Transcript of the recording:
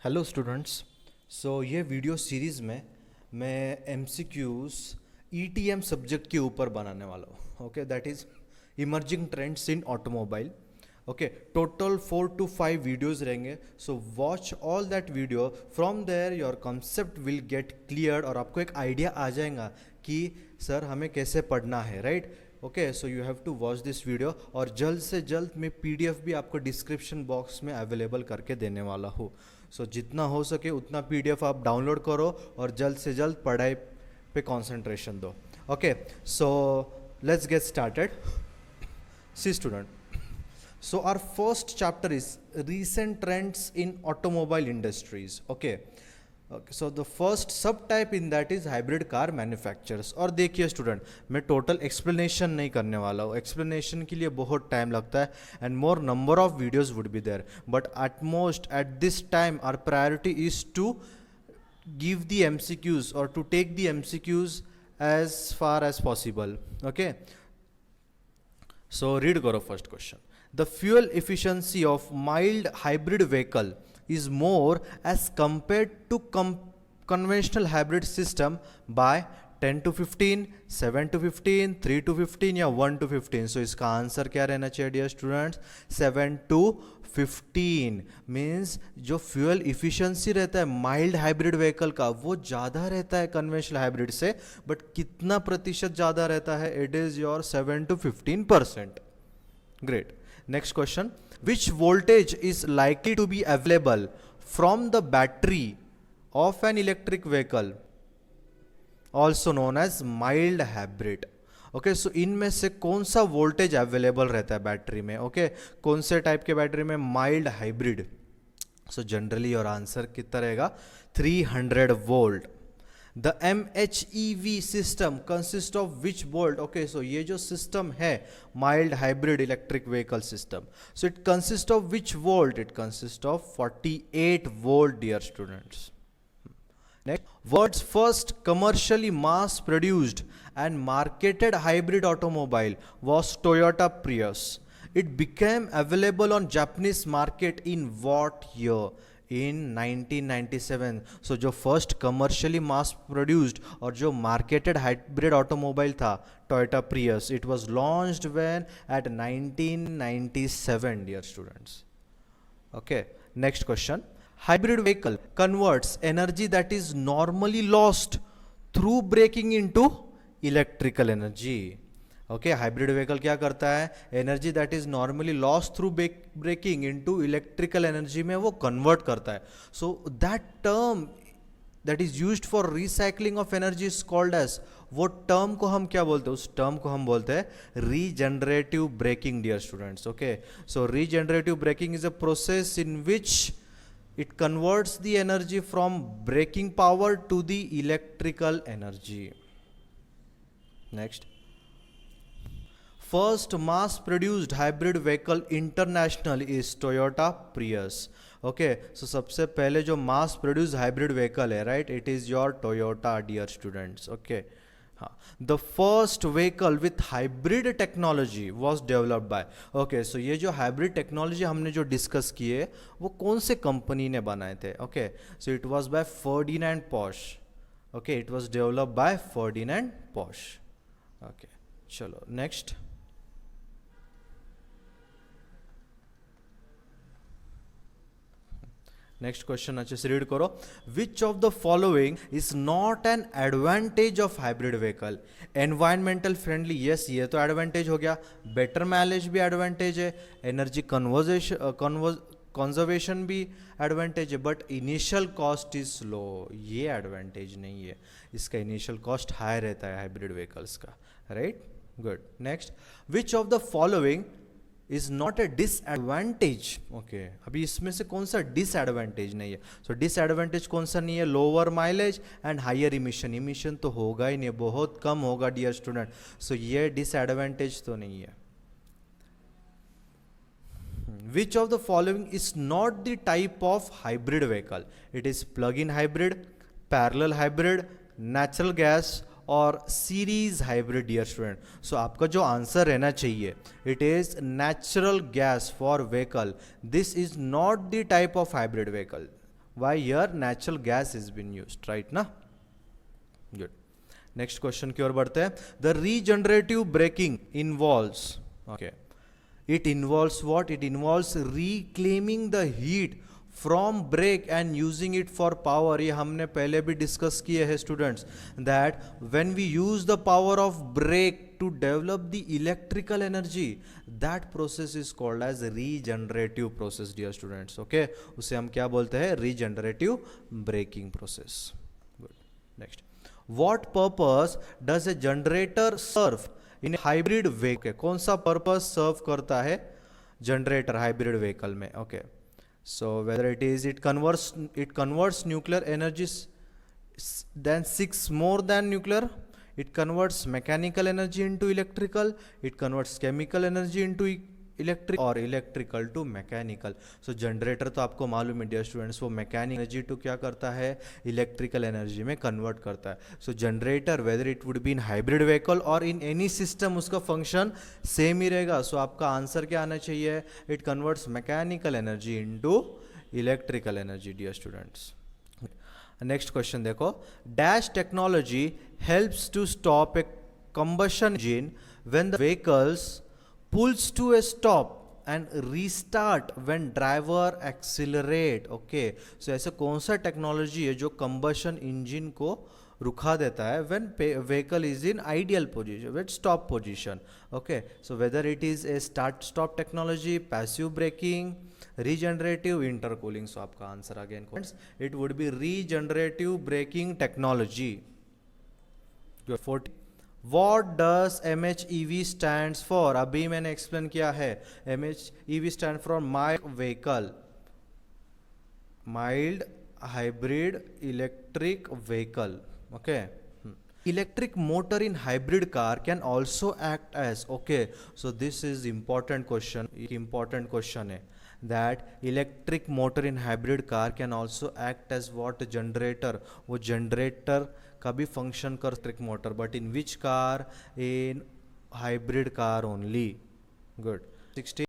Hello students. ये video series में मैं एमसीक्यूज़ ईटीएम सब्जेक्ट के ऊपर बनाने वाला हूँ। Okay, that is emerging trends in automobile. Okay, total 4 to 5 videos रहेंगे। So watch all that video, from there your concept will get clear और आपको एक आइडिया आ जाएगा कि सर हमें कैसे पढ़ना है, right. Okay, so you have to watch this video और जल्द से जल्द मैं पीडीएफ भी आपको डिस्क्रिप्शन बॉक्स में अवेलेबल करके देने वाला हूँ। जितना हो सके उतना पीडीएफ आप डाउनलोड करो और जल्द से जल्द पढ़ाई पे कंसंट्रेशन दो। Okay, so let's get started. See student, our first chapter is recent trends in automobile industries. Okay, so the first subtype in that is hybrid car manufacturers. और देखिए स्टूडेंट, मैं टोटल एक्सप्लेनेशन नहीं करने वाला हूँ। Explanation के लिए बहुत टाइम लगता है and more number of videos would be there, but at most at this time our priority is to give the MCQs or to take the MCQs as far as possible. Okay, so read karo first question. The fuel efficiency of mild hybrid vehicle is more as compared to conventional hybrid system by 10 to 15, 7 to 15, 3 to 15 या 1 to 15. So इसका answer क्या रहना चाहिए dear students? 7 to 15 means जो fuel efficiency रहता है mild hybrid vehicle का वो ज़्यादा रहता है कन्वेंशनल हाइब्रिड से, बट कितना प्रतिशत ज़्यादा रहता है? It is your 7 to 15%. Great. Next question. Which voltage is likely to be available from the battery of an electric vehicle, also known as mild hybrid? Okay, so इनमें से कौन सा वोल्टेज अवेलेबल रहता है बैटरी में? Okay, कौन से type के बैटरी में? Mild hybrid. So generally your answer कितना रहेगा? 300 volt. The MHEV system consist of which volt? Okay, so ये जो सिस्टम है mild hybrid electric vehicle system, so it consist of which volt? It consist of 48 volt dear students. Next, world's first commercially mass produced and marketed hybrid automobile was Toyota Prius. It became available on Japanese market in what year? In 1997. So जो first commercially mass produced और जो marketed hybrid automobile था Toyota Prius, it was launched when? At 1997 dear students. Okay, next question. Hybrid vehicle converts energy that is normally lost through braking into electrical energy. Okay, hybrid vehicle क्या करता है? Energy that is normally lost through braking into electrical energy में वो convert करता है. So that term that is used for recycling of energy is called as, वो term को हम क्या बोलते हैं? उस टर्म को हम बोलते हैं regenerative braking dear students. Okay, so regenerative braking is a process in which it converts the energy from braking power to the electrical energy. Next, first mass produced hybrid vehicle international is Toyota Prius. Okay, so सबसे पहले जो mass produced hybrid vehicle है, right, it is your Toyota dear students. Okay, the first vehicle with hybrid technology was developed by. Okay, so ये जो hybrid technology हमने जो discuss किए वो कौन से कंपनी ने बनाए थे? Okay, so it was by Ferdinand Porsche. Okay, it was developed by Ferdinand Porsche. Okay, चलो next. नेक्स्ट क्वेश्चन अच्छे से रीड करो. Which of the following is not an advantage of hybrid vehicle? Environmental friendly, yes, ये तो advantage हो गया. Better mileage भी advantage है. एनर्जी कंजर्वेशन भी एडवांटेज है. But initial cost is low, ये एडवांटेज नहीं है. इसका इनिशियल कॉस्ट हाई रहता है हाइब्रिड व्हीकल्स का, right. Good. Next, which of the following is not a disadvantage? Okay, अभी इसमें से कौन सा डिसएडवांटेज नहीं है? सो डिसएडवांटेज कौन सा नहीं है? Lower mileage and higher emission. Emission तो होगा ही नहीं, बहुत कम होगा डियर स्टूडेंट. सो ये डिसएडवांटेज तो नहीं है. Which of the following is not the type of hybrid vehicle? It is plug in hybrid, parallel hybrid, natural gas और सीरीज हाइब्रिड डियर स्टूडेंट. सो आपका जो आंसर रहना चाहिए, it is natural gas for vehicle. This is not the type of hybrid vehicle. why here natural gas is been used, right na? Good. Next question की ओर बढ़ते हैं. The regenerative braking involves, okay, it involves what? It involves reclaiming the heat from brake and using it for power. ये हमने पहले भी discuss किए हैं students, that when we use the power of brake to develop the electrical energy, that process is called as regenerative process dear students. Okay, उसे हम क्या बोलते हैं? Regenerative braking process. Good. Next, What purpose does a generator serve in a hybrid vehicle? कौन सा purpose serve करता है generator hybrid vehicle में? Okay, so whether it converts nuclear energies then 6 more than nuclear, it converts mechanical energy into electrical, it converts chemical energy into electric और electrical to mechanical. So generator तो आपको मालूम है dear students, वो mechanical energy to क्या करता है? Electrical energy में कन्वर्ट करता है. So generator whether it would be in hybrid vehicle और इन एनी सिस्टम, उसका फंक्शन सेम ही रहेगा. सो आपका आंसर क्या आना चाहिए? It converts mechanical energy into electrical energy dear students. Next question देखो. Dash technology helps to stop A combustion engine when the vehicles pulls to a stop and restart when driver accelerate. okay, so ऐसे कौन सा technology है जो combustion engine को रुका देता है when vehicle is in ideal position, with stop position. okay, so whether it is a start stop technology, passive braking, regenerative, intercooling. so आपका answer again it would be regenerative braking technology. 40. What does MHEV stands for? अभी मैंने explain किया है. MHEV stand for mild vehicle, mild hybrid electric vehicle. okay, electric motor in hybrid car can also act as, okay, so this is important question है, that electric motor in hybrid car can also act as what? generator. वो generator का भी function कर electric motor, but in which car? In hybrid car only. Good. 16.